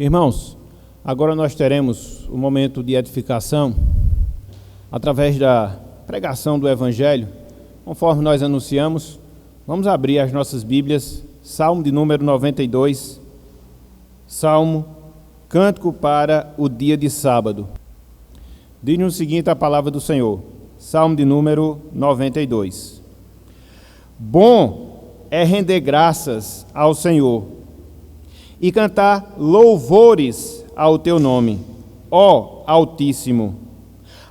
Irmãos, agora nós teremos um momento de edificação através da pregação do Evangelho. Conforme nós anunciamos, vamos abrir as nossas Bíblias, Salmo de número 92, Salmo, Cântico para o dia de sábado. Diz-nos o seguinte a palavra do Senhor, Salmo de número 92. Bom é render graças ao Senhor e cantar louvores ao teu nome, ó Altíssimo.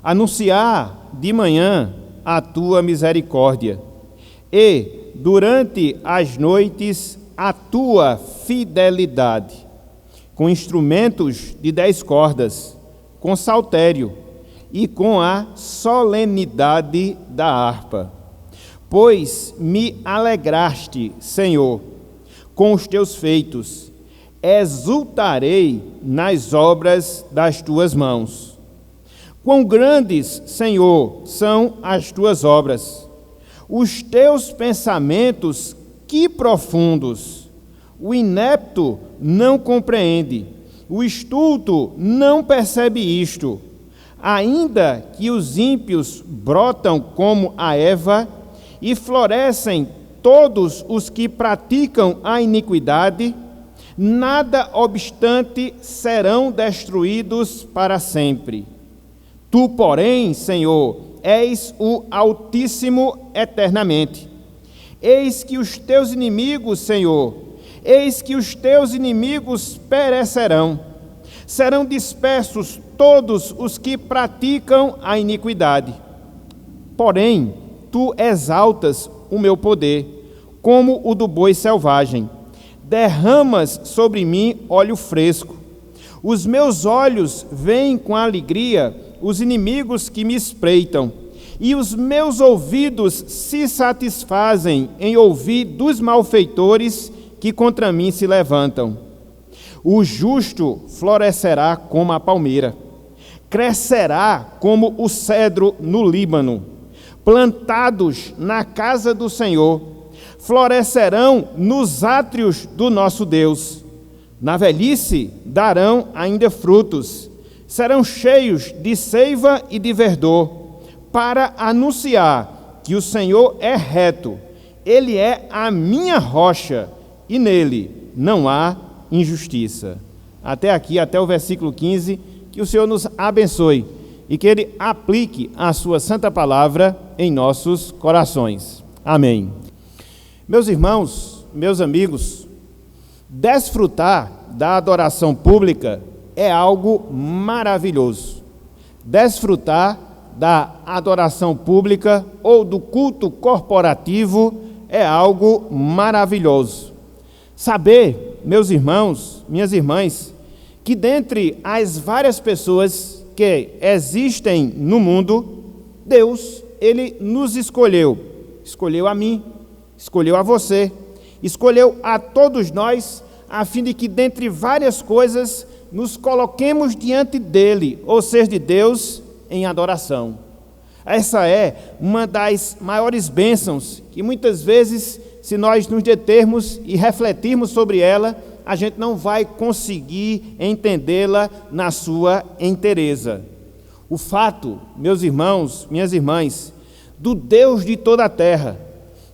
Anunciar de manhã a tua misericórdia e, durante as noites, a tua fidelidade, com instrumentos de 10 cordas, com saltério e com a solenidade da harpa. Pois me alegraste, Senhor, com os teus feitos, exultarei nas obras das tuas mãos. Quão grandes, Senhor, são as tuas obras, os teus pensamentos, que profundos! O inepto não compreende, o estulto não percebe isto. Ainda que os ímpios brotam como a erva e florescem todos os que praticam a iniquidade, nada obstante serão destruídos para sempre. Tu, porém, Senhor, és o Altíssimo eternamente. Eis que os teus inimigos, Senhor, eis que os teus inimigos perecerão. Serão dispersos todos os que praticam a iniquidade. Porém, tu exaltas o meu poder, como o do boi selvagem. Derramas sobre mim óleo fresco. Os meus olhos veem com alegria os inimigos que me espreitam, e os meus ouvidos se satisfazem em ouvir dos malfeitores que contra mim se levantam. O justo florescerá como a palmeira, crescerá como o cedro no Líbano, plantados na casa do Senhor, florescerão nos átrios do nosso Deus. Na velhice darão ainda frutos, serão cheios de seiva e de verdor, para anunciar que o Senhor é reto, Ele é a minha rocha, e nele não há injustiça. Até aqui, até o versículo 15, que o Senhor nos abençoe e que Ele aplique a sua santa palavra em nossos corações. Amém. Meus irmãos, meus amigos, desfrutar da adoração pública é algo maravilhoso. Desfrutar da adoração pública ou do culto corporativo é algo maravilhoso. Saber, meus irmãos, minhas irmãs, que dentre as várias pessoas que existem no mundo, Deus, Ele nos escolheu. Escolheu a mim, escolheu a você, escolheu a todos nós, a fim de que dentre várias coisas nos coloquemos diante dEle, ou seja, de Deus, em adoração. Essa é uma das maiores bênçãos que muitas vezes, se nós nos determos e refletirmos sobre ela, a gente não vai conseguir entendê-la na sua inteireza. O fato, meus irmãos, minhas irmãs, do Deus de toda a terra,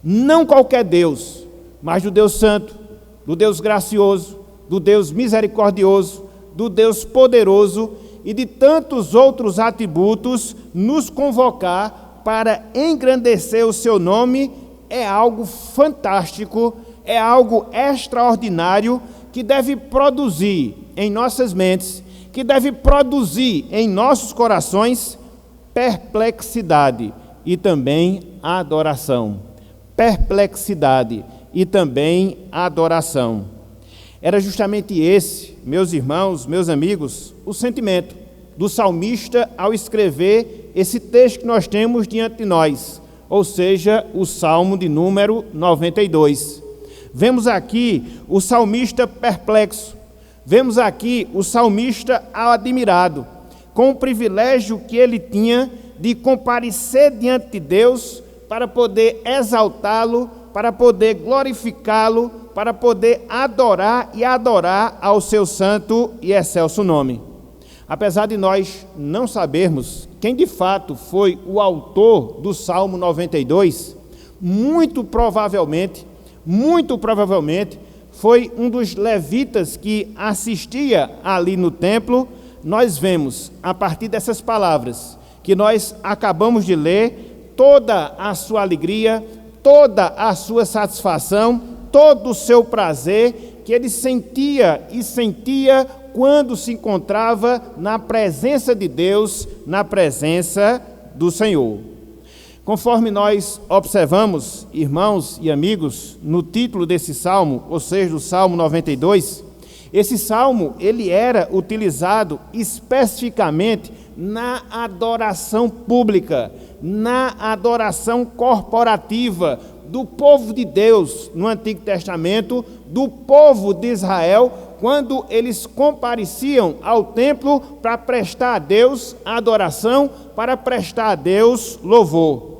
não qualquer Deus, mas do Deus Santo, do Deus gracioso, do Deus misericordioso, do Deus poderoso e de tantos outros atributos, nos convocar para engrandecer o seu nome é algo fantástico, é algo extraordinário que deve produzir em nossas mentes, que deve produzir em nossos corações perplexidade e também adoração. Perplexidade e também adoração. Era justamente esse, meus irmãos, meus amigos, o sentimento do salmista ao escrever esse texto que nós temos diante de nós, ou seja, o Salmo de número 92. Vemos aqui o salmista perplexo, vemos aqui o salmista admirado, com o privilégio que ele tinha de comparecer diante de Deus para poder exaltá-lo, para poder glorificá-lo, para poder adorar e adorar ao seu santo e excelso nome. Apesar de nós não sabermos quem de fato foi o autor do Salmo 92, muito provavelmente, foi um dos levitas que assistia ali no templo. Nós vemos, a partir dessas palavras que nós acabamos de ler, toda a sua alegria, toda a sua satisfação, todo o seu prazer que ele sentia quando se encontrava na presença de Deus, na presença do Senhor. Conforme nós observamos, irmãos e amigos, no título desse salmo, ou seja, do Salmo 92, esse salmo ele era utilizado especificamente na adoração pública, na adoração corporativa do povo de Deus no Antigo Testamento, do povo de Israel, quando eles compareciam ao templo para prestar a Deus adoração, para prestar a Deus louvor.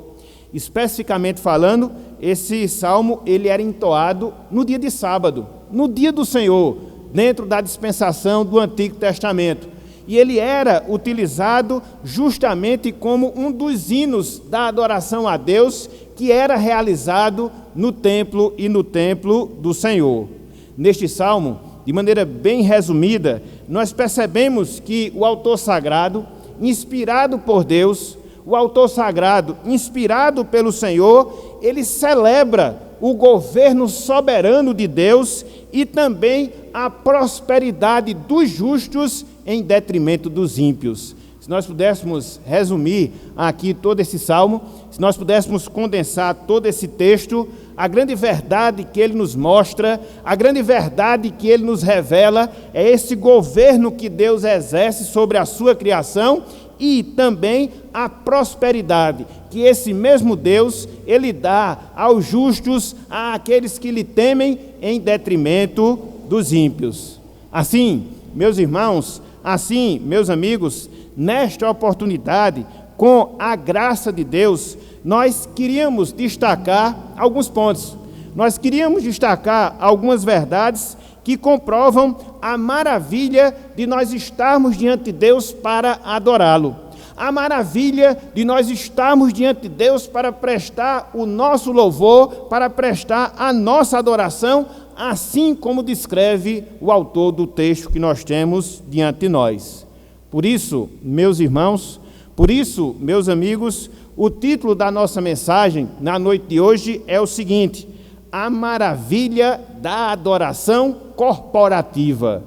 Especificamente falando, esse salmo ele era entoado no dia de sábado, no dia do Senhor, dentro da dispensação do Antigo Testamento. E ele era utilizado justamente como um dos hinos da adoração a Deus, que era realizado no templo e no templo do Senhor. Neste salmo, de maneira bem resumida, nós percebemos que o autor sagrado, inspirado por Deus, o autor sagrado, inspirado pelo Senhor, ele celebra o governo soberano de Deus e também a prosperidade dos justos em detrimento dos ímpios. Se nós pudéssemos resumir aqui todo esse salmo, se nós pudéssemos condensar todo esse texto, a grande verdade que ele nos mostra, a grande verdade que ele nos revela é esse governo que Deus exerce sobre a sua criação e também a prosperidade que esse mesmo Deus, ele dá aos justos, àqueles que lhe temem, em detrimento dos ímpios. Assim, meus irmãos, assim, meus amigos, nesta oportunidade, com a graça de Deus, nós queríamos destacar alguns pontos. Nós queríamos destacar algumas verdades que comprovam a maravilha de nós estarmos diante de Deus para adorá-lo. A maravilha de nós estarmos diante de Deus para prestar o nosso louvor, para prestar a nossa adoração, assim como descreve o autor do texto que nós temos diante de nós. Por isso, meus irmãos, por isso, meus amigos, o título da nossa mensagem na noite de hoje é o seguinte: a maravilha da adoração corporativa.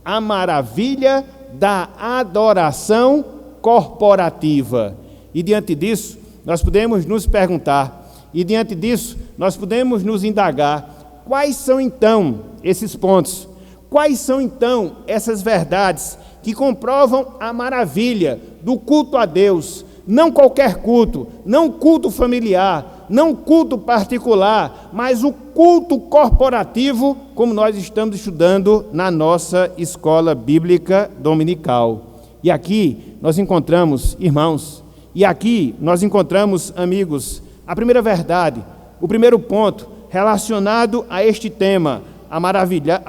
A maravilha da adoração corporativa. E diante disso, nós podemos nos perguntar, e diante disso, nós podemos nos indagar, quais são então esses pontos? Quais são então essas verdades que comprovam a maravilha do culto a Deus? Não qualquer culto, não culto familiar, não culto particular, mas o culto corporativo, como nós estamos estudando na nossa escola bíblica dominical. E aqui nós encontramos, irmãos, e aqui nós encontramos, amigos, a primeira verdade, o primeiro ponto relacionado a este tema, a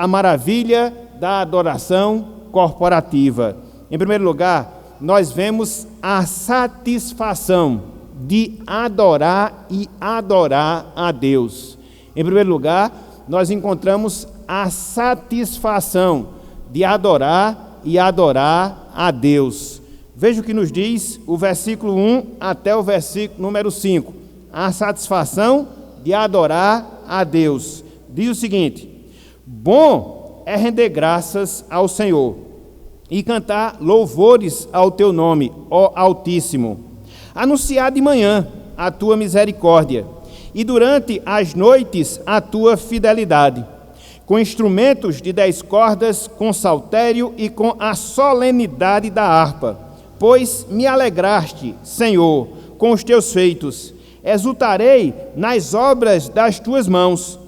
maravilha da adoração corporativa. Em primeiro lugar, nós vemos a satisfação de adorar e adorar a Deus. Em primeiro lugar, nós encontramos a satisfação de adorar e adorar a Deus. Veja o que nos diz o versículo 1 até o versículo número 5. A satisfação de adorar a Deus. Diz o seguinte: bom é render graças ao Senhor e cantar louvores ao teu nome, ó Altíssimo. Anunciar de manhã a tua misericórdia e durante as noites a tua fidelidade, com instrumentos de 10 cordas, com saltério e com a solenidade da harpa. Pois me alegraste, Senhor, com os teus feitos. Exultarei nas obras das tuas mãos.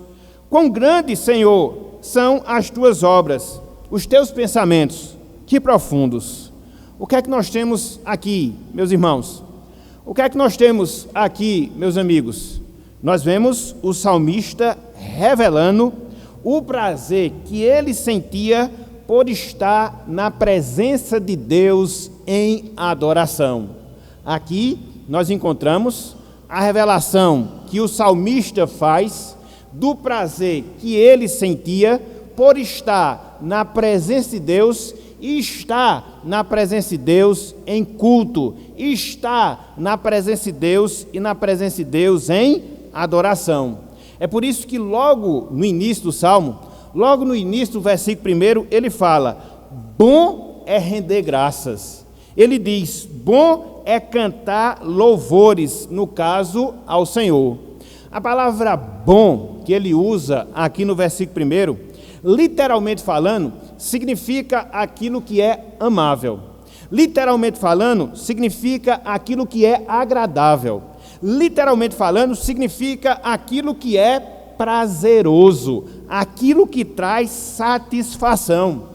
Quão grandes, Senhor, são as tuas obras, os teus pensamentos, que profundos. O que é que nós temos aqui, meus irmãos? O que é que nós temos aqui, meus amigos? nós vemos o salmista revelando o prazer que ele sentia por estar na presença de Deus em adoração. Aqui nós encontramos a revelação que o salmista faz do prazer que ele sentia por estar na presença de Deus e estar na presença de Deus em culto, e estar na presença de Deus e na presença de Deus em adoração. É por isso que logo no início do Salmo, logo no início do versículo 1, ele fala: bom é render graças. Ele diz: bom é cantar louvores, no caso, ao Senhor. A palavra bom que ele usa aqui no versículo 1, literalmente falando, significa aquilo que é amável. Literalmente falando, significa aquilo que é agradável. Literalmente falando, significa aquilo que é prazeroso, aquilo que traz satisfação.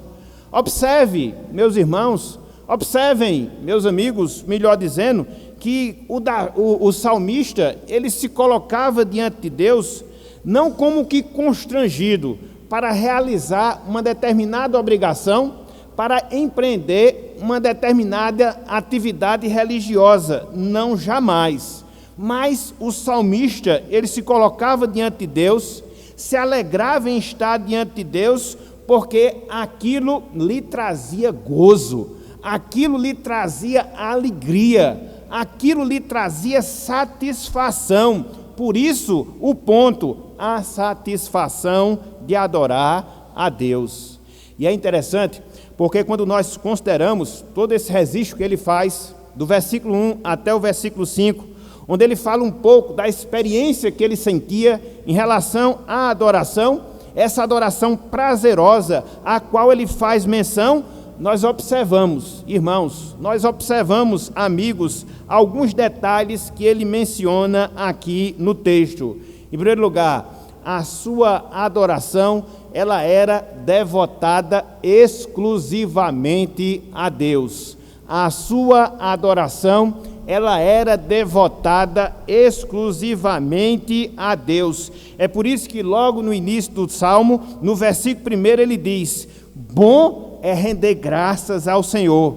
Observe, meus irmãos, observem, meus amigos, melhor dizendo, que o salmista, ele se colocava diante de Deus, não como que constrangido para realizar uma determinada obrigação, para empreender uma determinada atividade religiosa, não, jamais. Mas o salmista, ele se colocava diante de Deus, se alegrava em estar diante de Deus, porque aquilo lhe trazia gozo, aquilo lhe trazia alegria, aquilo lhe trazia satisfação. Por isso, o ponto, a satisfação de adorar a Deus. E é interessante, porque quando nós consideramos todo esse registro que ele faz, do versículo 1 até o versículo 5, onde ele fala um pouco da experiência que ele sentia em relação à adoração, essa adoração prazerosa, a qual ele faz menção, nós observamos, irmãos, nós observamos, amigos, alguns detalhes que ele menciona aqui no texto. Em primeiro lugar, a sua adoração, ela era devotada exclusivamente a Deus. A sua adoração, ela era devotada exclusivamente a Deus. É por isso que logo no início do Salmo, no versículo 1, ele diz: bom é render graças ao Senhor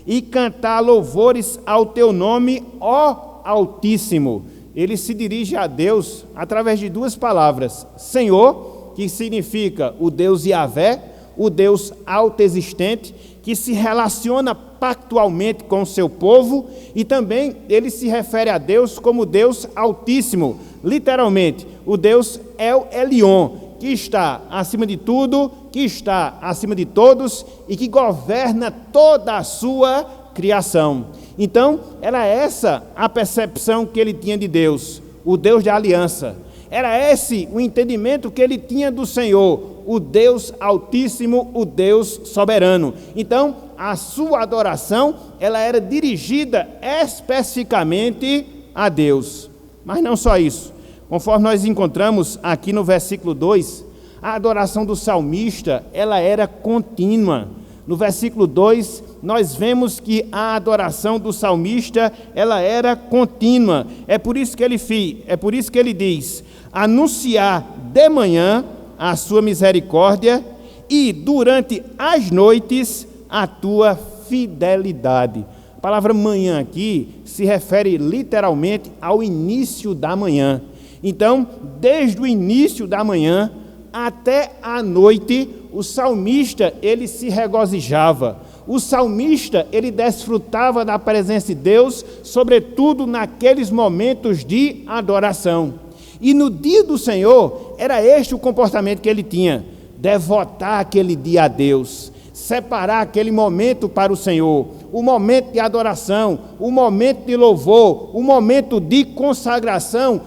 e cantar louvores ao teu nome, ó Altíssimo. Ele se dirige a Deus através de duas palavras: Senhor, que significa o Deus Yahvé, o Deus autoexistente, que se relaciona pactualmente com o seu povo, e também ele se refere a Deus como Deus Altíssimo, literalmente, o Deus El Elyon, que está acima de tudo, que está acima de todos e que governa toda a sua criação. Então, era essa a percepção que ele tinha de Deus, o Deus da aliança. Era esse o entendimento que ele tinha do Senhor, o Deus Altíssimo, o Deus soberano. Então, a sua adoração, ela era dirigida especificamente a Deus. Mas não só isso. Conforme nós encontramos aqui no versículo 2, a adoração do salmista, ela era contínua. No versículo 2, nós vemos que a adoração do salmista, ela era contínua. É por isso que ele diz: anunciar de manhã a sua misericórdia e durante as noites a tua fidelidade. A palavra manhã aqui se refere literalmente ao início da manhã. Então, desde o início da manhã até a noite, o salmista, ele se regozijava. O salmista, ele desfrutava da presença de Deus, sobretudo naqueles momentos de adoração. E no dia do Senhor, era este o comportamento que ele tinha: devotar aquele dia a Deus, separar aquele momento para o Senhor, o momento de adoração, o momento de louvor, o momento de consagração,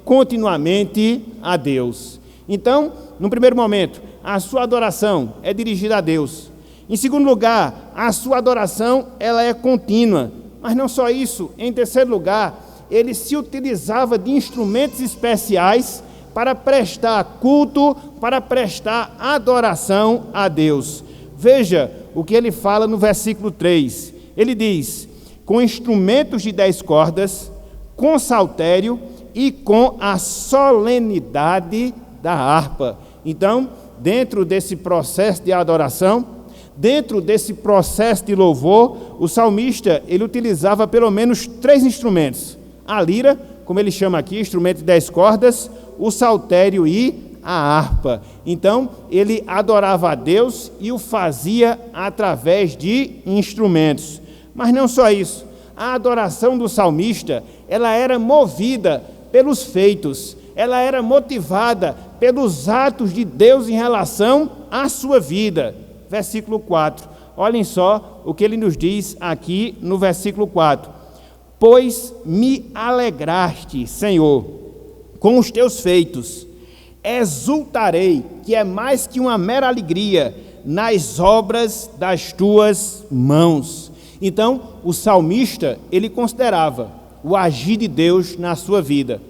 continuamente a Deus. Então, no primeiro momento, a sua adoração é dirigida a Deus. Em segundo lugar, a sua adoração, ela é contínua. Mas não só isso, em terceiro lugar, ele se utilizava de instrumentos especiais para prestar culto, para prestar adoração a Deus. Veja o que ele fala no versículo 3. Ele diz: com instrumentos de 10 cordas, com saltério e com a solenidade da harpa. Então, dentro desse processo de adoração, dentro desse processo de louvor, o salmista, ele utilizava pelo menos 3 instrumentos. A lira, como ele chama aqui, instrumento de 10 cordas, o saltério e a harpa. Então, ele adorava a Deus e o fazia através de instrumentos. Mas não só isso. A adoração do salmista, ela era movida pelos feitos, ela era motivada pelos atos de Deus em relação à sua vida. Versículo 4. Olhem só o que ele nos diz aqui no versículo 4. Pois me alegraste, Senhor, com os teus feitos. Exultarei, que é mais que uma mera alegria, nas obras das tuas mãos. Então, o salmista, ele considerava o agir de Deus na sua vida.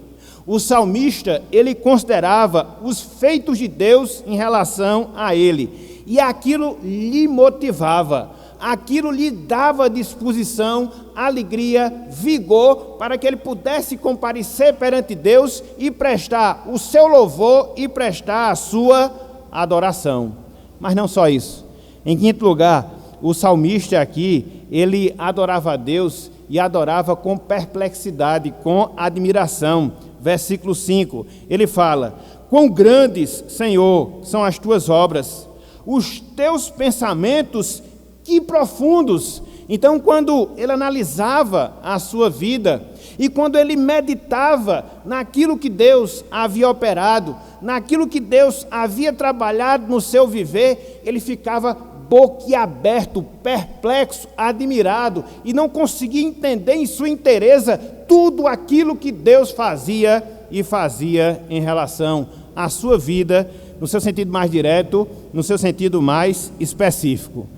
O salmista, ele considerava os feitos de Deus em relação a ele. E aquilo lhe motivava, aquilo lhe dava disposição, alegria, vigor, para que ele pudesse comparecer perante Deus e prestar o seu louvor e prestar a sua adoração. Mas não só isso. Em quinto lugar, o salmista aqui, ele adorava a Deus e adorava com perplexidade, com admiração. Versículo 5, ele fala: quão grandes, Senhor, são as tuas obras, os teus pensamentos, que profundos. Então, quando ele analisava a sua vida e quando ele meditava naquilo que Deus havia operado, naquilo que Deus havia trabalhado no seu viver, ele ficava boquiaberto, perplexo, admirado, e não conseguia entender em sua inteireza tudo aquilo que Deus fazia e fazia em relação à sua vida, no seu sentido mais direto, no seu sentido mais específico.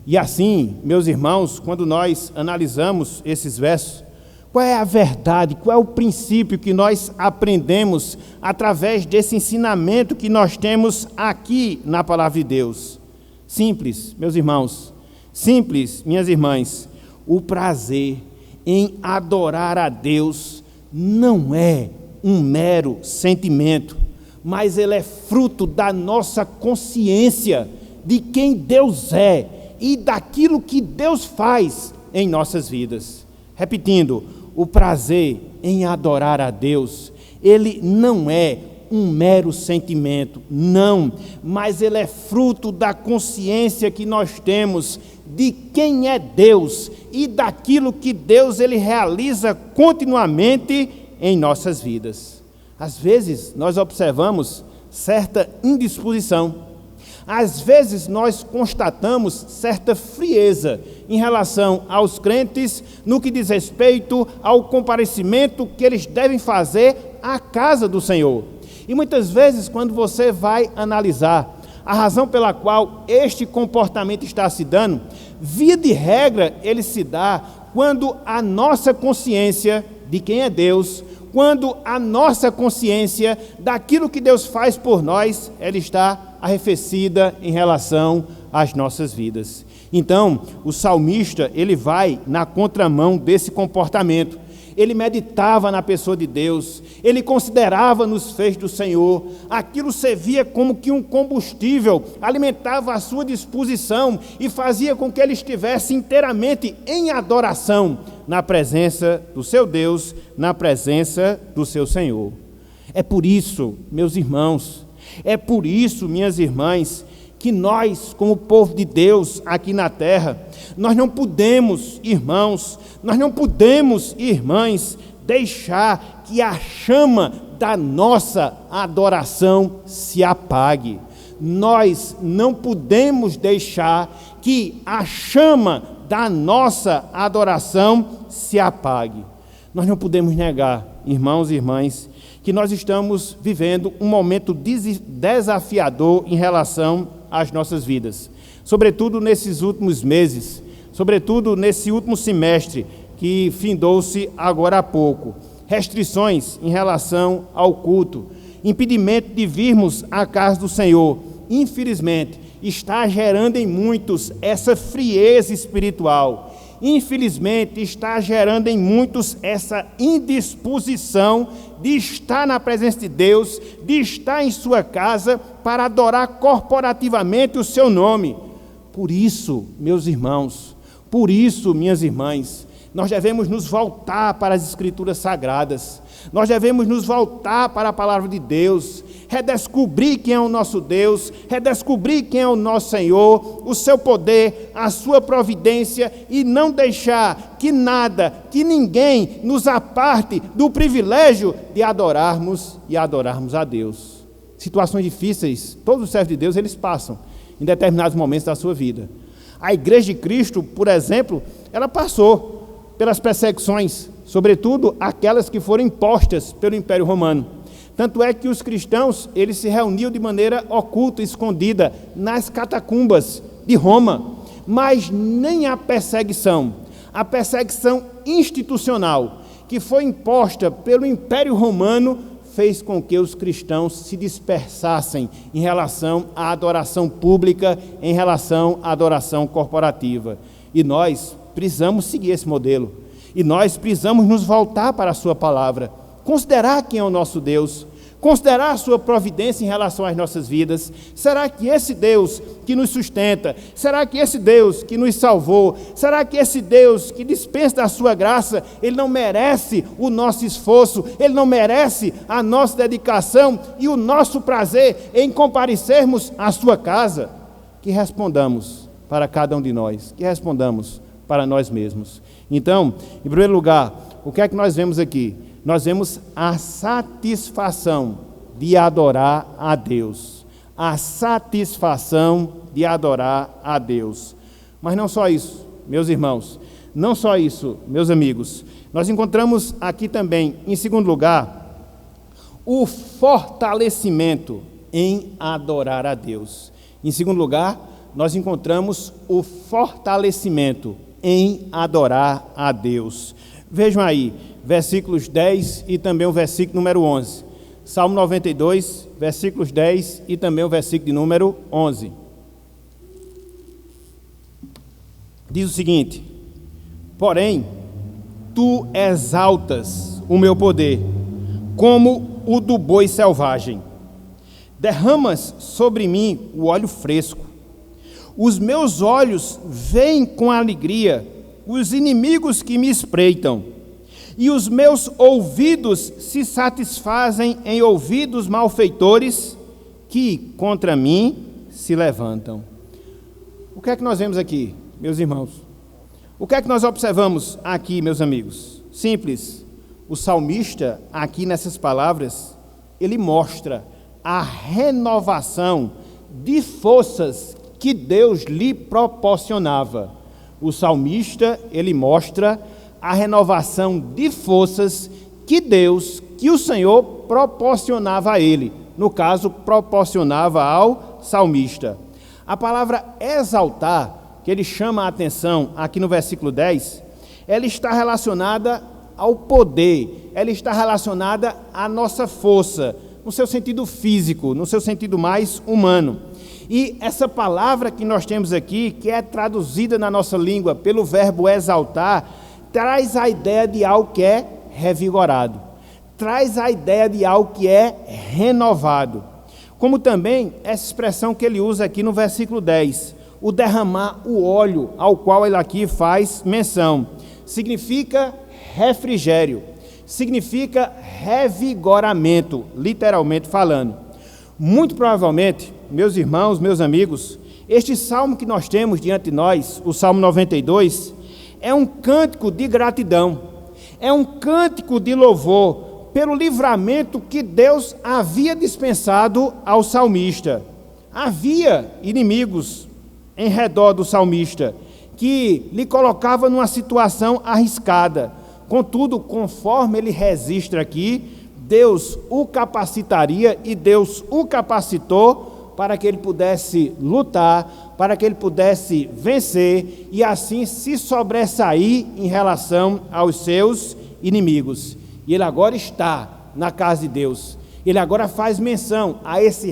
E assim, meus irmãos, quando nós analisamos esses versos, qual é a verdade, qual é o princípio que nós aprendemos através desse ensinamento que nós temos aqui na Palavra de Deus? Simples, meus irmãos, simples, minhas irmãs, o prazer em adorar a Deus não é um mero sentimento, mas ele é fruto da nossa consciência de quem Deus é e daquilo que Deus faz em nossas vidas. Repetindo, o prazer em adorar a Deus, ele não é um mero sentimento, não, mas ele é fruto da consciência que nós temos de quem é Deus e daquilo que Deus ele realiza continuamente em nossas vidas. Às vezes nós observamos certa indisposição, às vezes nós constatamos certa frieza em relação aos crentes no que diz respeito ao comparecimento que eles devem fazer à casa do Senhor. E muitas vezes, quando você vai analisar a razão pela qual este comportamento está se dando, via de regra, ele se dá quando a nossa consciência de quem é Deus, quando a nossa consciência daquilo que Deus faz por nós, ela está arrefecida em relação às nossas vidas. Então, o salmista, ele vai na contramão desse comportamento. Ele meditava na pessoa de Deus, ele considerava nos feitos do Senhor, aquilo servia como que um combustível, alimentava a sua disposição e fazia com que ele estivesse inteiramente em adoração na presença do seu Deus, na presença do seu Senhor. É por isso, meus irmãos, é por isso, minhas irmãs, que nós, como povo de Deus aqui na terra, nós não podemos, irmãos, nós não podemos, irmãs, deixar que a chama da nossa adoração se apague. Nós não podemos deixar que a chama da nossa adoração se apague. Nós não podemos negar, irmãos e irmãs, que nós estamos vivendo um momento desafiador em relação às nossas vidas, sobretudo nesses últimos meses, sobretudo nesse último semestre que findou-se agora há pouco. Restrições em relação ao culto, impedimento de virmos à casa do Senhor, infelizmente, está gerando em muitos essa frieza espiritual. infelizmente, está gerando em muitos essa indisposição de estar na presença de Deus, de estar em sua casa para adorar corporativamente o seu nome. Por isso, meus irmãos, por isso, minhas irmãs, nós devemos nos voltar para as Escrituras Sagradas, nós devemos nos voltar para a Palavra de Deus, redescobrir quem é o nosso Deus, redescobrir quem é o nosso Senhor, o seu poder, a sua providência, e não deixar que nada, que ninguém nos aparte do privilégio de adorarmos a Deus. Situações difíceis, todos os servos de Deus, eles passam em determinados momentos da sua vida. A Igreja de Cristo, por exemplo, ela passou pelas perseguições, sobretudo aquelas que foram impostas pelo Império Romano. Tanto é que os cristãos, eles se reuniam de maneira oculta, escondida, nas catacumbas de Roma. Mas nem a perseguição institucional, que foi imposta pelo Império Romano, fez com que os cristãos se dispersassem em relação à adoração pública, em relação à adoração corporativa. E nós precisamos seguir esse modelo. E nós precisamos nos voltar para a sua palavra, considerar quem é o nosso Deus, considerar a sua providência em relação às nossas vidas. Será que esse Deus que nos sustenta, será que esse Deus que nos salvou, será que esse Deus que dispensa da sua graça, ele não merece o nosso esforço, ele não merece a nossa dedicação e o nosso prazer em comparecermos à sua casa? Que respondamos para cada um de nós, que respondamos para nós mesmos. Então, em primeiro lugar, o que é que nós vemos aqui? Nós vemos a satisfação de adorar a Deus. A satisfação de adorar a Deus. Mas não só isso, meus irmãos, não só isso, meus amigos. Nós encontramos aqui também, em segundo lugar, o fortalecimento em adorar a Deus. Em segundo lugar, nós encontramos o fortalecimento em adorar a Deus. Vejam aí, versículos 10 e também o versículo número 11. Salmo 92, versículos 10 e também o versículo de número 11. Diz o seguinte: porém, tu exaltas o meu poder, como o do boi selvagem. Derramas sobre mim o óleo fresco. Os meus olhos veem com alegria os inimigos que me espreitam, e os meus ouvidos se satisfazem em ouvir dos malfeitores que contra mim se levantam. O que é que nós vemos aqui, meus irmãos? O que é que nós observamos aqui, meus amigos? Simples. O salmista, aqui nessas palavras, ele mostra a renovação de forças que Deus lhe proporcionava. O salmista, ele mostra a renovação de forças que Deus, que o Senhor proporcionava a ele. No caso, proporcionava ao salmista. A palavra exaltar, que ele chama a atenção aqui no versículo 10, ela está relacionada ao poder, ela está relacionada à nossa força, no seu sentido físico, no seu sentido mais humano. E essa palavra que nós temos aqui, que é traduzida na nossa língua pelo verbo exaltar, traz a ideia de algo que é revigorado, traz a ideia de algo que é renovado. Como também essa expressão que ele usa aqui no versículo 10, o derramar o óleo, ao qual ele aqui faz menção, significa refrigério, significa revigoramento, literalmente falando. Muito provavelmente, meus irmãos, meus amigos, este salmo que nós temos diante de nós, o Salmo 92, é um cântico de gratidão, é um cântico de louvor pelo livramento que Deus havia dispensado ao salmista. Havia inimigos em redor do salmista que lhe colocava numa situação arriscada. Contudo, conforme ele registra aqui, Deus o capacitaria e Deus o capacitou para que ele pudesse lutar, para que ele pudesse vencer e assim se sobressair em relação aos seus inimigos. E ele agora está na casa de Deus. Ele agora faz menção a essa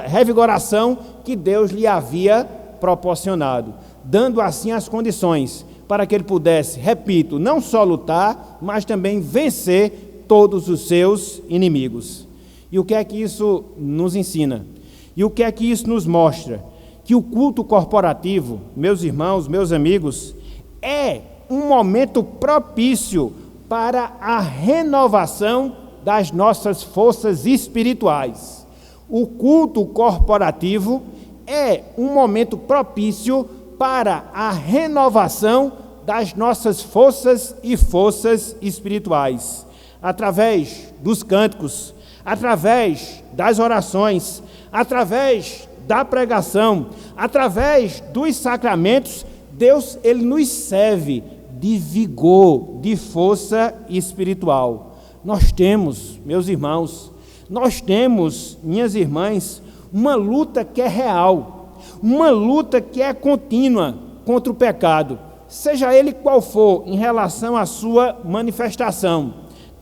revigoração que Deus lhe havia proporcionado. dando assim as condições para que ele pudesse, repito, não só lutar, mas também vencer todos os seus inimigos. E o que é que isso nos ensina? E o que é que isso nos mostra? Que o culto corporativo, meus irmãos, meus amigos, é um momento propício para a renovação das nossas forças espirituais. O culto corporativo é um momento propício para a renovação das nossas forças espirituais, através dos cânticos, através das orações, através da pregação, através dos sacramentos. Deus, ele nos serve de vigor, de força espiritual. Nós temos, meus irmãos, nós temos, minhas irmãs, uma luta que é real, uma luta que é contínua contra o pecado, seja ele qual for em relação à sua manifestação.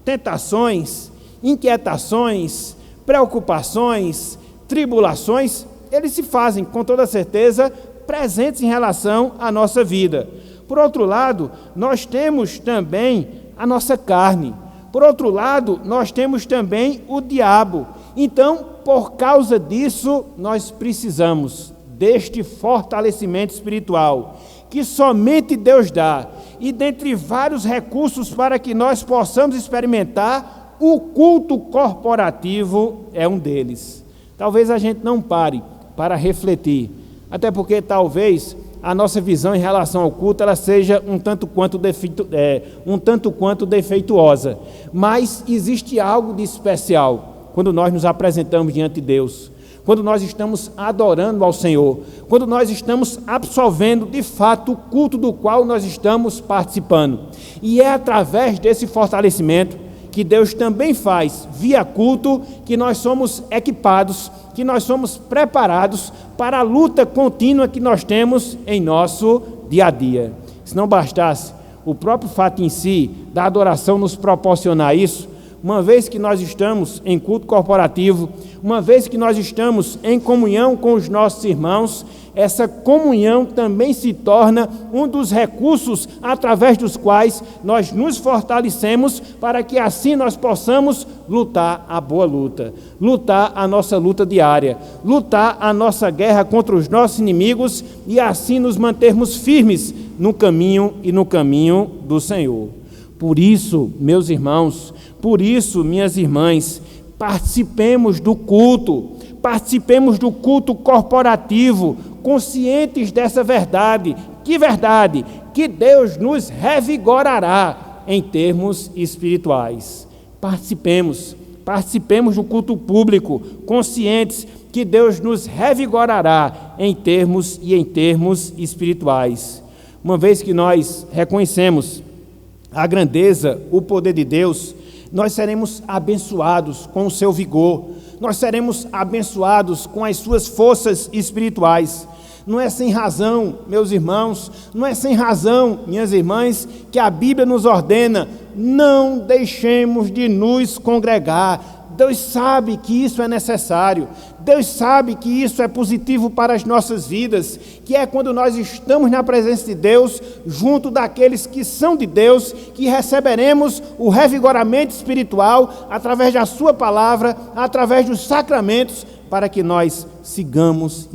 Tentações, inquietações, preocupações, tribulações, eles se fazem com toda certeza presentes em relação à nossa vida. Por outro lado, nós temos também a nossa carne. Por outro lado, nós temos também o diabo. Então, por causa disso, nós precisamos deste fortalecimento espiritual, que somente Deus dá. E dentre vários recursos para que nós possamos experimentar, o culto corporativo é um deles. Talvez a gente não pare para refletir, até porque talvez a nossa visão em relação ao culto ela seja um tanto quanto defeituosa, mas existe algo de especial quando nós nos apresentamos diante de Deus, quando nós estamos adorando ao Senhor, quando nós estamos absolvendo de fato o culto do qual nós estamos participando. E é através desse fortalecimento que Deus também faz, via culto, que nós somos equipados, que nós somos preparados para a luta contínua que nós temos em nosso dia a dia. Se não bastasse o próprio fato em si da adoração nos proporcionar isso, uma vez que nós estamos em culto corporativo, uma vez que nós estamos em comunhão com os nossos irmãos, essa comunhão também se torna um dos recursos através dos quais nós nos fortalecemos para que assim nós possamos lutar a boa luta, lutar a nossa luta diária, lutar a nossa guerra contra os nossos inimigos e assim nos mantermos firmes no caminho e no caminho do Senhor. Por isso, meus irmãos, por isso, minhas irmãs, participemos do culto corporativo, conscientes dessa verdade. Que verdade? Que Deus nos revigorará em termos espirituais. Participemos do culto público, conscientes que Deus nos revigorará em termos espirituais. Uma vez que nós reconhecemos a grandeza, o poder de Deus, nós seremos abençoados com o seu vigor, nós seremos abençoados com as suas forças espirituais. Não é sem razão, meus irmãos, não é sem razão, minhas irmãs, que a Bíblia nos ordena: não deixemos de nos congregar. Deus sabe que isso é necessário, Deus sabe que isso é positivo para as nossas vidas, que é quando nós estamos na presença de Deus, junto daqueles que são de Deus, que receberemos o revigoramento espiritual através da sua palavra, através dos sacramentos, para que nós sigamos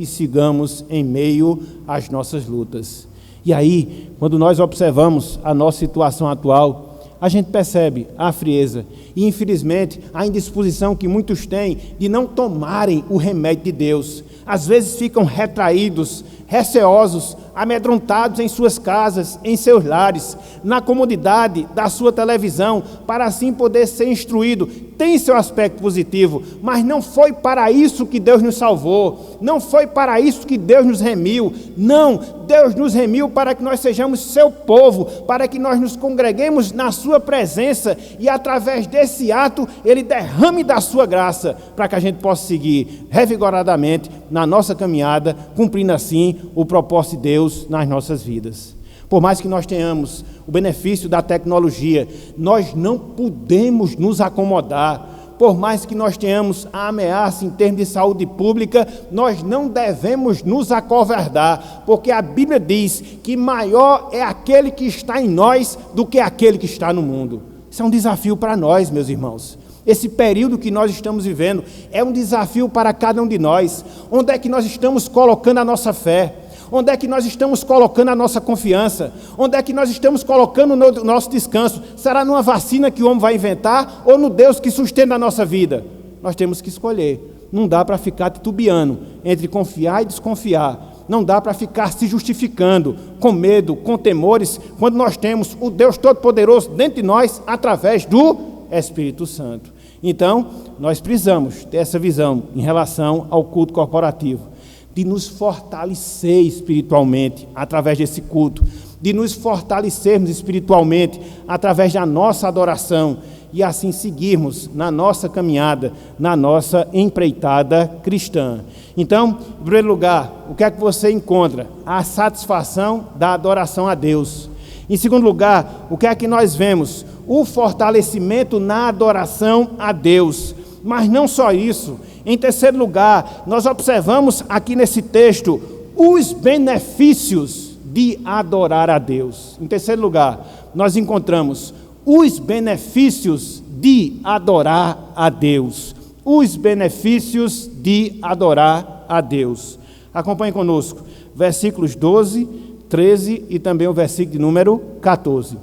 em meio às nossas lutas. E aí, quando nós observamos a nossa situação atual, a gente percebe a frieza e, infelizmente, a indisposição que muitos têm de não tomarem o remédio de Deus. Às vezes ficam retraídos, receosos, amedrontados em suas casas, em seus lares, na comodidade da sua televisão, para assim poder ser instruído. Tem seu aspecto positivo, mas não foi para isso que Deus nos salvou, não foi para isso que Deus nos remiu. Não, Deus nos remiu para que nós sejamos seu povo, para que nós nos congreguemos na sua presença e através desse ato Ele derrame da sua graça, para que a gente possa seguir revigoradamente na nossa caminhada, cumprindo assim o propósito de Deus nas nossas vidas. Por mais que nós tenhamos o benefício da tecnologia, nós não podemos nos acomodar. por mais que nós tenhamos a ameaça em termos de saúde pública, nós não devemos nos acovardar, porque a Bíblia diz que maior é aquele que está em nós do que aquele que está no mundo. Isso é um desafio para nós, meus irmãos. Esse período que nós estamos vivendo é um desafio para cada um de nós. Onde é que nós estamos colocando a nossa fé? Onde é que nós estamos colocando a nossa confiança? Onde é que nós estamos colocando o nosso descanso? Será numa vacina que o homem vai inventar ou no Deus que sustenta a nossa vida? Nós temos que escolher. Não dá para ficar titubeando entre confiar e desconfiar. Não dá para ficar se justificando com medo, com temores, quando nós temos o Deus Todo-Poderoso dentro de nós através do Espírito Santo. Então, nós precisamos ter essa visão em relação ao culto corporativo, de nos fortalecer espiritualmente através desse culto, de nos fortalecermos espiritualmente através da nossa adoração e assim seguirmos na nossa caminhada, na nossa empreitada cristã. Então, em primeiro lugar, o que é que você encontra? A satisfação da adoração a Deus. Em segundo lugar, o que é que nós vemos? O fortalecimento na adoração a Deus. Mas não só isso. Em terceiro lugar, nós observamos aqui nesse texto os benefícios de adorar a Deus. Em terceiro lugar, nós encontramos os benefícios de adorar a Deus. Os benefícios de adorar a Deus. Acompanhe conosco, versículos 12, 13 e também o versículo de número 14.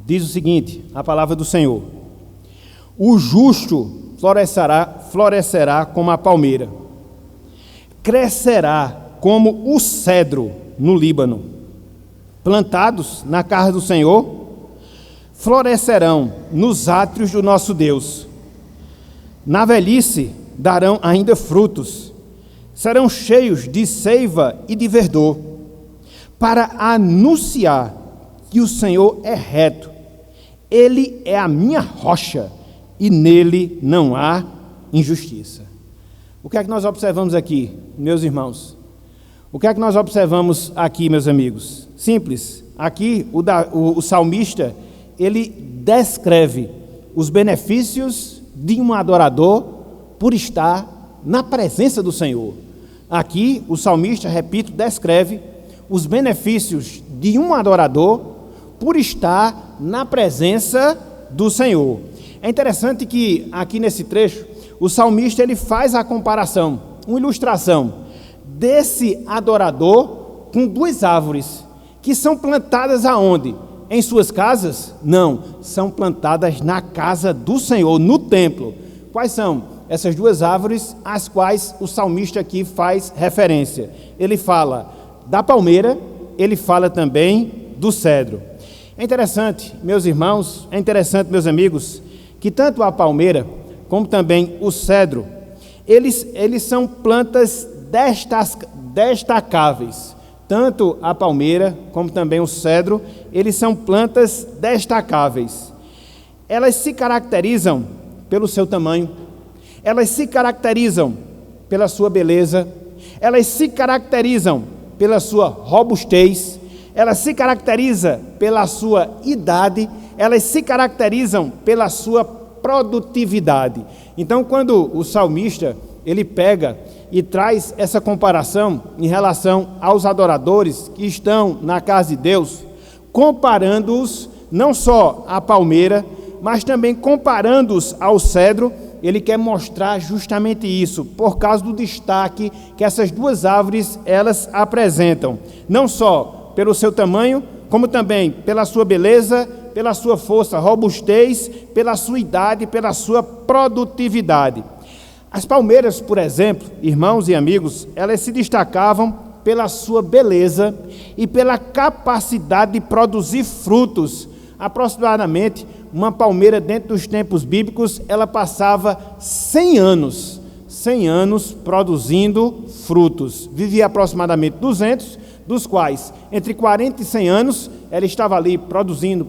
Diz o seguinte, a palavra do Senhor: o justo florescerá como a palmeira, crescerá como o cedro no Líbano, plantados na casa do Senhor, florescerão nos átrios do nosso Deus. Na velhice darão ainda frutos, serão cheios de seiva e de verdor, para anunciar que o Senhor é reto. Ele é a minha rocha, e nele não há injustiça. O que é que nós observamos aqui, meus irmãos? O que é que nós observamos aqui, meus amigos? Simples. Aqui, o salmista, ele descreve os benefícios de um adorador por estar na presença do Senhor. Aqui, o salmista, repito, descreve os benefícios de um adorador por estar na presença do Senhor. É interessante que aqui nesse trecho, o salmista ele faz a comparação, uma ilustração desse adorador com duas árvores que são plantadas aonde? Em suas casas? Não, são plantadas na casa do Senhor, no templo. Quais são essas duas árvores às quais o salmista aqui faz referência? Ele fala da palmeira, ele fala também do cedro. É interessante, meus irmãos, é interessante, meus amigos, que tanto a palmeira como também o cedro, eles são plantas destacáveis. Tanto a palmeira como também o cedro, eles são plantas destacáveis. Elas se caracterizam pelo seu tamanho, elas se caracterizam pela sua beleza, elas se caracterizam pela sua robustez, elas se caracterizam pela sua idade, elas se caracterizam pela sua produtividade. Então, quando o salmista, ele pega e traz essa comparação em relação aos adoradores que estão na casa de Deus, comparando-os não só à palmeira, mas também comparando-os ao cedro, ele quer mostrar justamente isso, por causa do destaque que essas duas árvores, elas apresentam, não só pelo seu tamanho, como também pela sua beleza, pela sua força, robustez, pela sua idade, pela sua produtividade. As palmeiras, por exemplo, irmãos e amigos, elas se destacavam pela sua beleza e pela capacidade de produzir frutos. Aproximadamente, uma palmeira dentro dos tempos bíblicos, ela passava 100 anos produzindo frutos. Vivia aproximadamente 200, dos quais, entre 40 e 100 anos, ela estava ali produzindo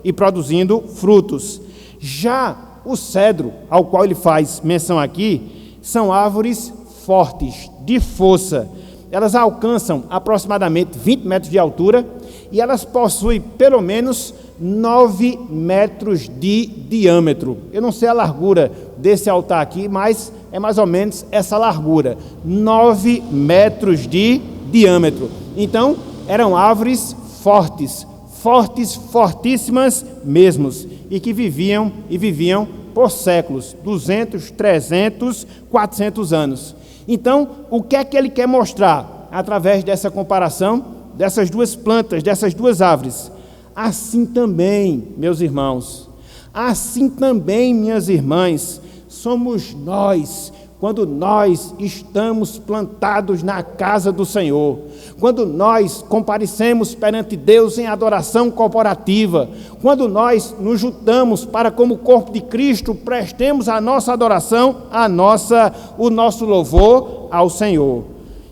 e produzindo frutos. Já o cedro, ao qual ele faz menção aqui, são árvores fortes, de força. Elas alcançam aproximadamente 20 metros de altura e elas possuem pelo menos 9 metros de diâmetro. Eu não sei a largura desse altar aqui, mas é mais ou menos essa largura, 9 metros de diâmetro. Então, eram árvores fortes, fortíssimas mesmos, e que viviam por séculos, 200, 300, 400 anos. Então, o que é que ele quer mostrar através dessa comparação dessas duas plantas, dessas duas árvores? Assim também, meus irmãos, assim também, minhas irmãs, somos nós, quando nós estamos plantados na casa do Senhor, quando nós comparecemos perante Deus em adoração corporativa, quando nós nos juntamos para, como corpo de Cristo, prestemos a nossa adoração, o nosso louvor ao Senhor.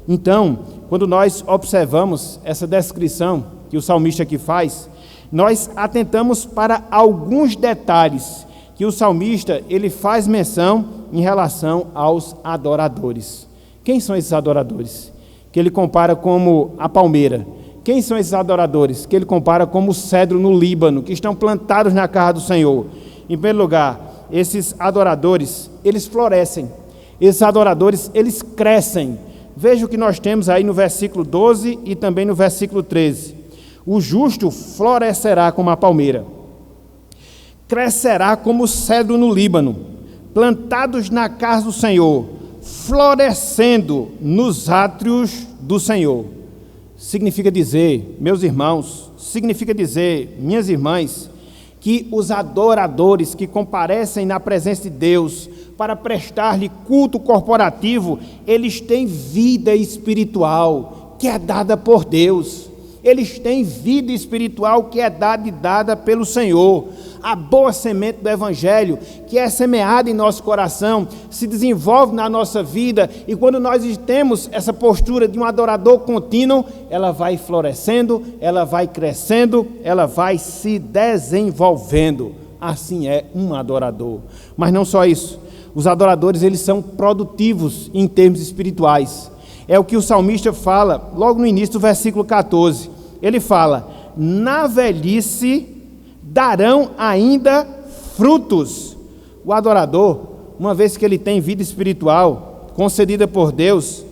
Então, quando nós observamos essa descrição que o salmista aqui faz, nós atentamos para alguns detalhes que o salmista ele faz menção em relação aos adoradores. Quem são esses adoradores? Que ele compara como a palmeira. Quem são esses adoradores? Que ele compara como o cedro no Líbano, que estão plantados na casa do Senhor. Em primeiro lugar, esses adoradores, eles florescem. Esses adoradores, eles crescem. Veja o que nós temos aí no versículo 12 e também no versículo 13. O justo florescerá como a palmeira, crescerá como o cedro no Líbano, plantados na casa do Senhor, florescendo nos átrios do Senhor. Significa dizer, meus irmãos, significa dizer, minhas irmãs, que os adoradores que comparecem na presença de Deus para prestar-lhe culto corporativo, eles têm vida espiritual que é dada por Deus. Eles têm vida espiritual que é dada pelo Senhor. A boa semente do Evangelho, que é semeada em nosso coração, se desenvolve na nossa vida, e quando nós temos essa postura de um adorador contínuo, ela vai florescendo, ela vai crescendo, ela vai se desenvolvendo. Assim é um adorador. Mas não só isso, os adoradores eles são produtivos em termos espirituais. É o que o salmista fala logo no início do versículo 14. Ele fala: na velhice darão ainda frutos. O adorador, uma vez que ele tem vida espiritual concedida por Deus,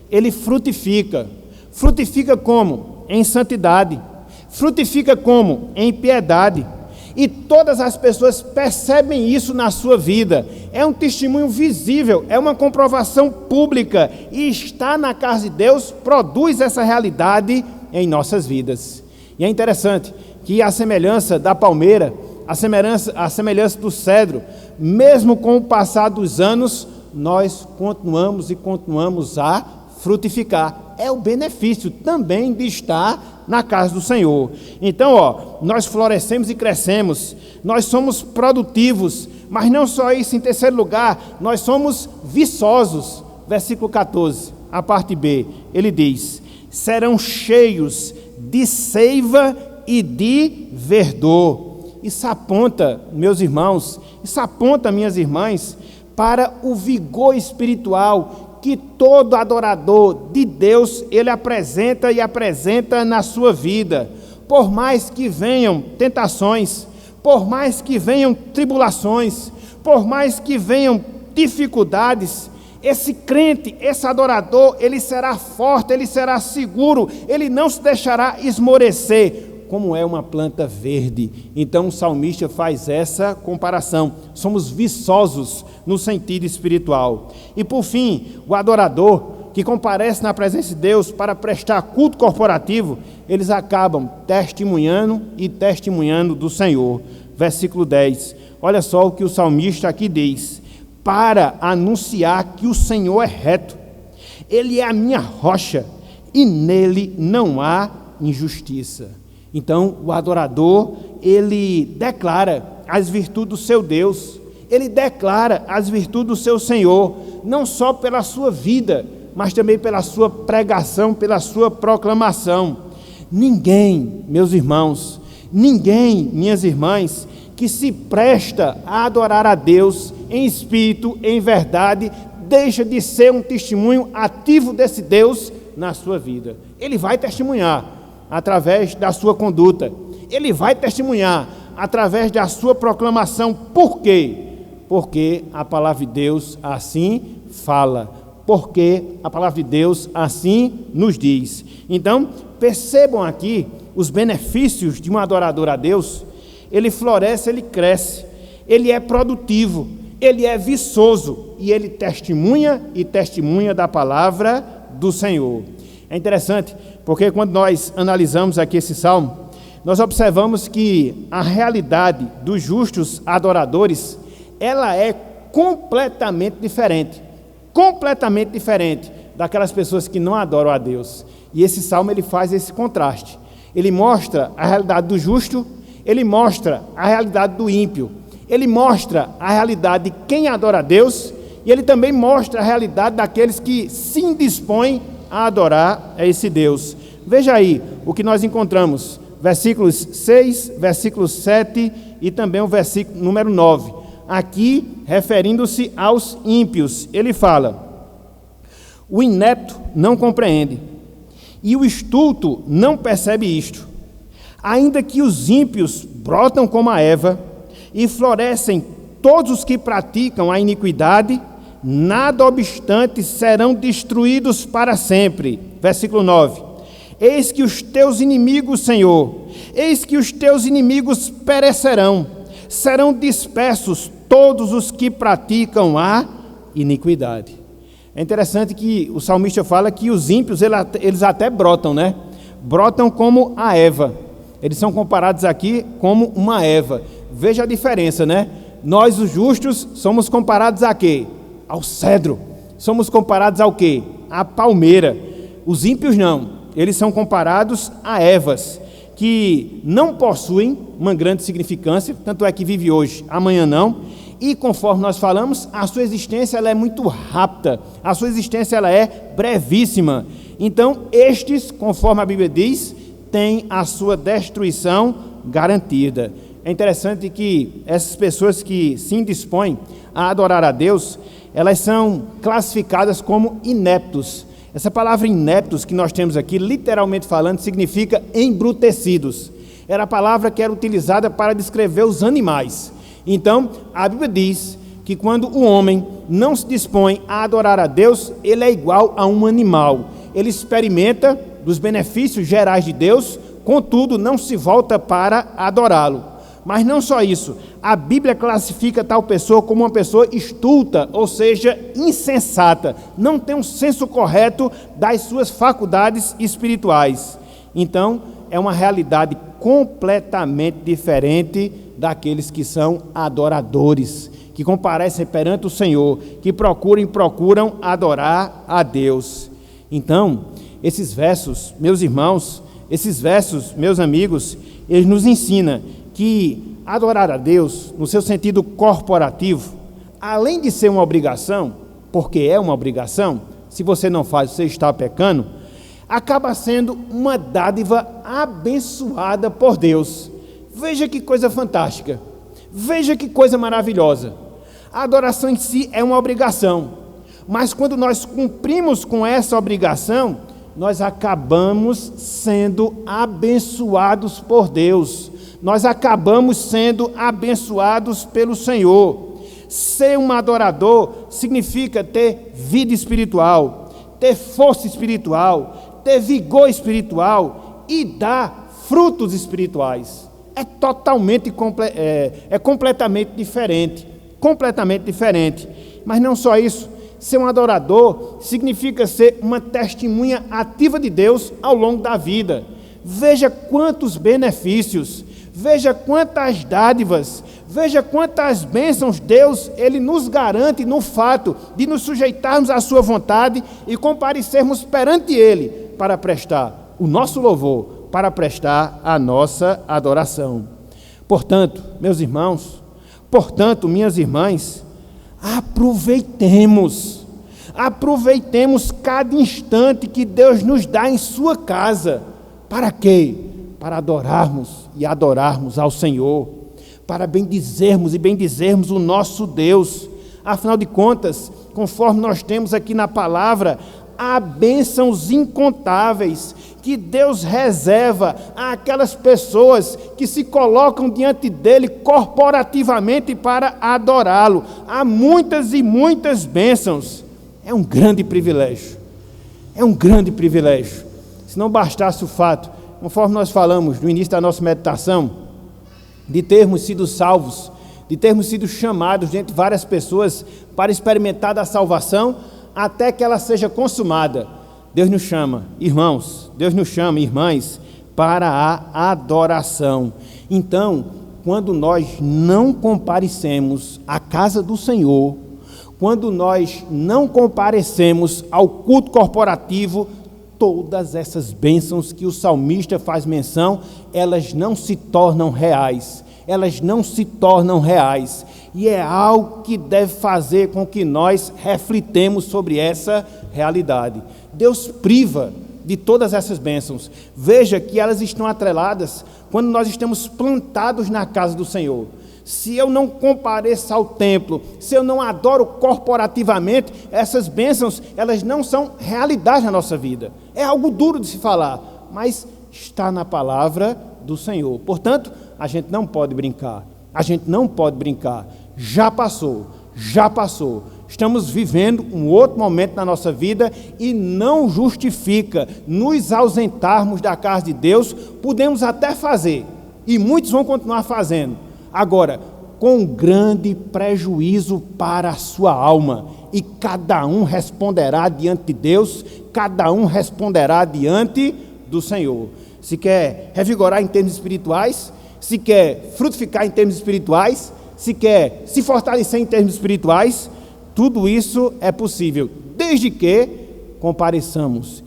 ele frutifica. Frutifica como? Em santidade. Frutifica como? Em piedade. E todas as pessoas percebem isso na sua vida. É um testemunho visível, é uma comprovação pública. E estar na casa de Deus produz essa realidade em nossas vidas. E é interessante que a semelhança da palmeira, a semelhança do cedro, mesmo com o passar dos anos, nós continuamos a frutificar. É o benefício também de estar na casa do Senhor. Então, nós florescemos e crescemos, nós somos produtivos, mas não só isso, em terceiro lugar, nós somos viçosos. Versículo 14, a parte B, ele diz: serão cheios de seiva e de verdor. Isso aponta, meus irmãos, isso aponta, minhas irmãs, para o vigor espiritual que todo adorador de Deus, ele apresenta na sua vida. Por mais que venham tentações, por mais que venham tribulações, por mais que venham dificuldades, esse crente, esse adorador, ele será forte, ele será seguro, ele não se deixará esmorecer, como é uma planta verde. Então o salmista faz essa comparação. Somos viçosos no sentido espiritual. E por fim, o adorador que comparece na presença de Deus para prestar culto corporativo, eles acabam testemunhando do Senhor. Versículo 10. Olha só o que o salmista aqui diz: para anunciar que o Senhor é reto, Ele é a minha rocha, e nele não há injustiça. Então, o adorador, ele declara as virtudes do seu Deus, ele declara as virtudes do seu Senhor, não só pela sua vida, mas também pela sua pregação, pela sua proclamação. Ninguém, meus irmãos, ninguém, minhas irmãs, que se presta a adorar a Deus em espírito, em verdade, deixa de ser um testemunho ativo desse Deus na sua vida. Ele vai testemunhar, através da sua conduta. Ele vai testemunhar através da sua proclamação. Por quê? Porque a palavra de Deus assim fala. Porque a palavra de Deus assim nos diz. Então, percebam aqui os benefícios de um adorador a Deus. Ele floresce, ele cresce, ele é produtivo, ele é viçoso e ele testemunha e testemunha da palavra do Senhor. É interessante, porque quando nós analisamos aqui esse salmo, nós observamos que a realidade dos justos adoradores, ela é completamente diferente daquelas pessoas que não adoram a Deus. E esse salmo ele faz esse contraste. Ele mostra a realidade do justo, ele mostra a realidade do ímpio, ele mostra a realidade de quem adora a Deus e ele também mostra a realidade daqueles que se indispõem a adorar a esse Deus. Veja aí o que nós encontramos, versículos 6, versículo 7 e também o versículo número 9. Aqui, referindo-se aos ímpios, ele fala: o inepto não compreende, e o estulto não percebe isto. Ainda que os ímpios brotam como a erva, e florescem todos os que praticam a iniquidade, nada obstante serão destruídos para sempre. Versículo 9. Eis que os teus inimigos, Senhor, eis que os teus inimigos perecerão, serão dispersos todos os que praticam a iniquidade. É interessante que o salmista fala que os ímpios, eles até brotam, né? Brotam como a erva. Eles são comparados aqui como uma erva. Veja a diferença, né? Nós, os justos, somos comparados a quê? Ao cedro. Somos comparados ao quê? À palmeira. Os ímpios não. Eles são comparados a ervas, que não possuem uma grande significância, tanto é que vive hoje, amanhã não. E conforme nós falamos, a sua existência ela é muito rápida, a sua existência ela é brevíssima. Então, estes, conforme a Bíblia diz, têm a sua destruição garantida. É interessante que essas pessoas que se indispõem a adorar a Deus, elas são classificadas como ineptos. Essa palavra ineptos que nós temos aqui, literalmente falando, significa embrutecidos. Era a palavra que era utilizada para descrever os animais. Então, a Bíblia diz que quando o homem não se dispõe a adorar a Deus, ele é igual a um animal. Ele experimenta dos benefícios gerais de Deus, contudo, não se volta para adorá-lo. Mas não só isso, a Bíblia classifica tal pessoa como uma pessoa estulta, ou seja, insensata, não tem um senso correto das suas faculdades espirituais. Então, é uma realidade completamente diferente daqueles que são adoradores, que comparecem perante o Senhor, que procuram adorar a Deus. Então, esses versos, meus irmãos, meus amigos, eles nos ensinam que adorar a Deus, no seu sentido corporativo, além de ser uma obrigação, porque é uma obrigação, se você não faz, você está pecando, acaba sendo uma dádiva abençoada por Deus. Veja que coisa fantástica, veja que coisa maravilhosa. A adoração em si é uma obrigação, mas quando nós cumprimos com essa obrigação, nós acabamos sendo abençoados por Deus. Nós acabamos sendo abençoados pelo Senhor. Ser um adorador significa ter vida espiritual, ter força espiritual, ter vigor espiritual e dar frutos espirituais. É completamente diferente, Mas não só isso, ser um adorador significa ser uma testemunha ativa de Deus ao longo da vida. Veja quantos benefícios, veja quantas dádivas, veja quantas bênçãos Deus, Ele nos garante no fato de nos sujeitarmos à sua vontade e comparecermos perante Ele para prestar o nosso louvor, para prestar a nossa adoração. Portanto, meus irmãos, minhas irmãs, aproveitemos cada instante que Deus nos dá em sua casa. Para quê? Para adorarmos ao Senhor, para bendizermos o nosso Deus. Afinal de contas, conforme nós temos aqui na palavra, há bênçãos incontáveis que Deus reserva àquelas pessoas que se colocam diante dele corporativamente para adorá-lo. Há muitas e muitas bênçãos. É um grande privilégio. É um grande privilégio. Se não bastasse o fato, conforme nós falamos no início da nossa meditação, de termos sido salvos, de termos sido chamados dentre várias pessoas para experimentar da salvação, até que ela seja consumada. Deus nos chama, irmãos, Deus nos chama, irmãs, para a adoração. Então, quando nós não comparecemos à casa do Senhor, quando nós não comparecemos ao culto corporativo, todas essas bênçãos que o salmista faz menção, elas não se tornam reais. Elas não se tornam reais. E é algo que deve fazer com que nós reflitemos sobre essa realidade. Deus priva de todas essas bênçãos. Veja que elas estão atreladas quando nós estamos plantados na casa do Senhor. Se eu não compareço ao templo, se eu não adoro corporativamente, essas bênçãos, elas não são realidade na nossa vida. É algo duro de se falar, mas está na palavra do Senhor. Portanto, a gente não pode brincar. A gente não pode brincar. Já passou, já passou. Estamos vivendo um outro momento na nossa vida e não justifica nos ausentarmos da casa de Deus. Podemos até fazer, e muitos vão continuar fazendo. Agora, com grande prejuízo para a sua alma, e cada um responderá diante de Deus, cada um responderá diante do Senhor. Se quer revigorar em termos espirituais, se quer frutificar em termos espirituais, se quer se fortalecer em termos espirituais, tudo isso é possível, desde que compareçamos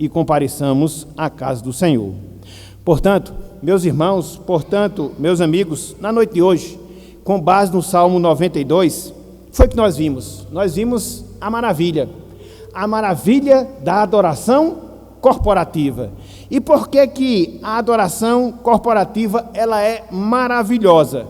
à casa do Senhor. Portanto, meus irmãos, meus amigos, na noite de hoje, com base no Salmo 92, foi que nós vimos. Nós vimos a maravilha da adoração corporativa. E por que a adoração corporativa ela é maravilhosa?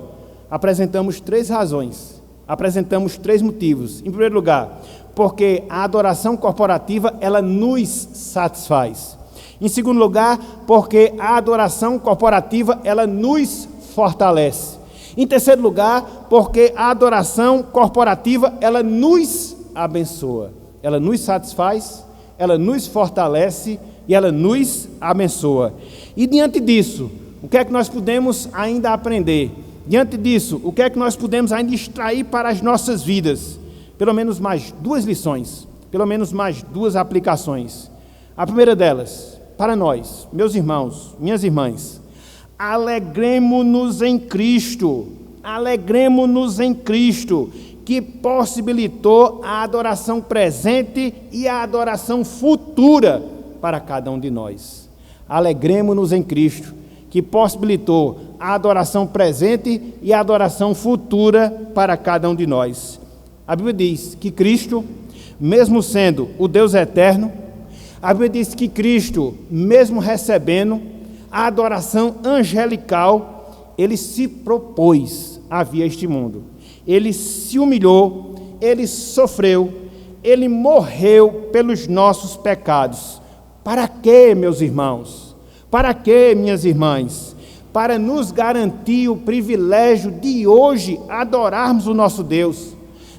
Apresentamos 3 razões, apresentamos 3 motivos. Em primeiro lugar, porque a adoração corporativa ela nos satisfaz. Em segundo lugar, porque a adoração corporativa ela nos fortalece. Em terceiro lugar, porque a adoração corporativa ela nos abençoa. Ela nos satisfaz, ela nos fortalece e ela nos abençoa. E diante disso, o que é que nós podemos ainda aprender? Diante disso, o que é que nós podemos ainda extrair para as nossas vidas? Pelo menos mais 2 lições, pelo menos mais 2 aplicações. A primeira delas, para nós, meus irmãos, minhas irmãs, alegremo-nos em Cristo, que possibilitou a adoração presente e a adoração futura para cada um de nós. Alegremo-nos em Cristo, que possibilitou a adoração presente e a adoração futura para cada um de nós. A Bíblia diz que Cristo, mesmo sendo o Deus eterno, a Bíblia diz que Cristo, mesmo recebendo a adoração angelical, ele se propôs a vir a este mundo. Ele se humilhou, ele sofreu, ele morreu pelos nossos pecados. Para quê, meus irmãos? Para quê, minhas irmãs? Para nos garantir o privilégio de hoje adorarmos o nosso Deus,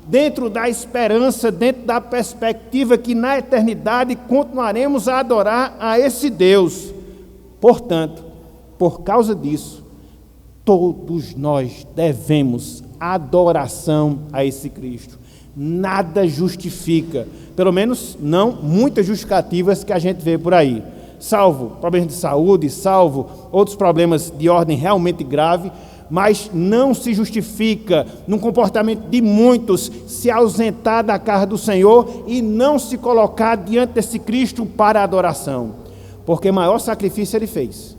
dentro da esperança, dentro da perspectiva que na eternidade continuaremos a adorar a esse Deus. Portanto, por causa disso, todos nós devemos adoração a esse Cristo. Nada justifica, pelo menos não muitas justificativas que a gente vê por aí, salvo problemas de saúde, salvo outros problemas de ordem realmente grave, mas não se justifica num comportamento de muitos se ausentar da casa do Senhor e não se colocar diante desse Cristo para a adoração, porque maior sacrifício ele fez.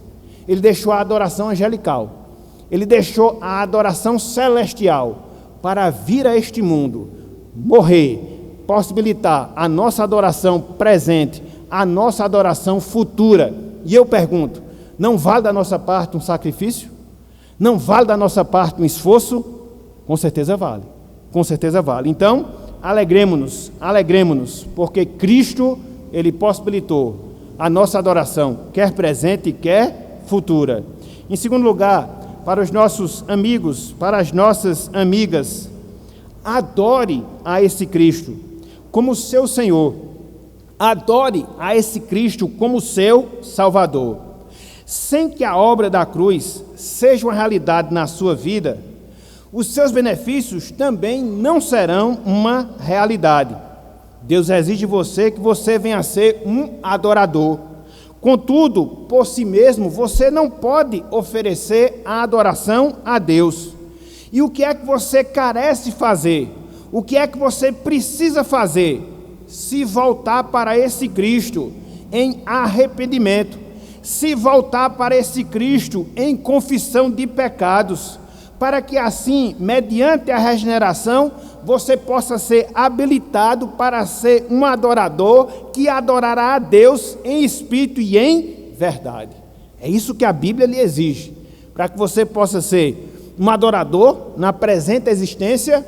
Ele deixou a adoração angelical, ele deixou a adoração celestial para vir a este mundo, morrer, possibilitar a nossa adoração presente, a nossa adoração futura. E eu pergunto, não vale da nossa parte um sacrifício? Não vale da nossa parte um esforço? Com certeza vale, com certeza vale. Então, alegremo-nos, porque Cristo, ele possibilitou a nossa adoração, quer presente, quer futura. Em segundo lugar, para os nossos amigos, para as nossas amigas, adore a esse Cristo como seu Senhor. Adore a esse Cristo como seu Salvador. Sem que a obra da cruz seja uma realidade na sua vida, os seus benefícios também não serão uma realidade. Deus exige de você que você venha a ser um adorador. Contudo, por si mesmo, você não pode oferecer a adoração a Deus. E o que é que você carece fazer? O que é que você precisa fazer? Se voltar para esse Cristo em arrependimento. Se voltar para esse Cristo em confissão de pecados, para que assim, mediante a regeneração, você possa ser habilitado para ser um adorador que adorará a Deus em espírito e em verdade. É isso que a Bíblia lhe exige, para que você possa ser um adorador na presente existência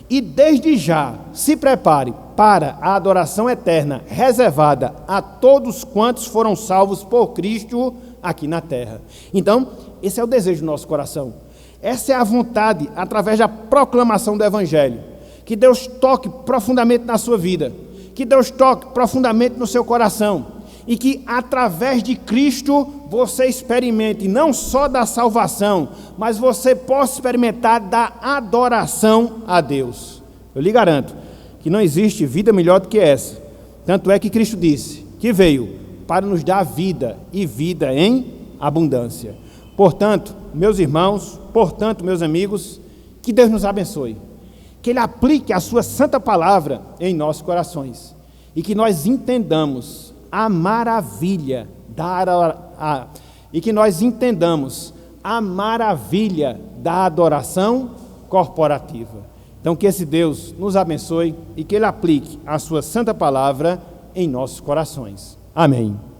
e desde já se prepare para a adoração eterna reservada a todos quantos foram salvos por Cristo aqui na terra. Então, esse é o desejo do nosso coração. Essa é a vontade, através da proclamação do Evangelho, que Deus toque profundamente na sua vida, que Deus toque profundamente no seu coração, e que através de Cristo você experimente não só da salvação, mas você possa experimentar da adoração a Deus. Eu lhe garanto que não existe vida melhor do que essa. Tanto é que Cristo disse que veio para nos dar vida e vida em abundância. Portanto, meus irmãos, portanto, meus amigos, que Deus nos abençoe, que Ele aplique a sua santa palavra em nossos corações e que nós entendamos a maravilha da adoração corporativa. Então, que esse Deus nos abençoe e que Ele aplique a sua santa palavra em nossos corações. Amém.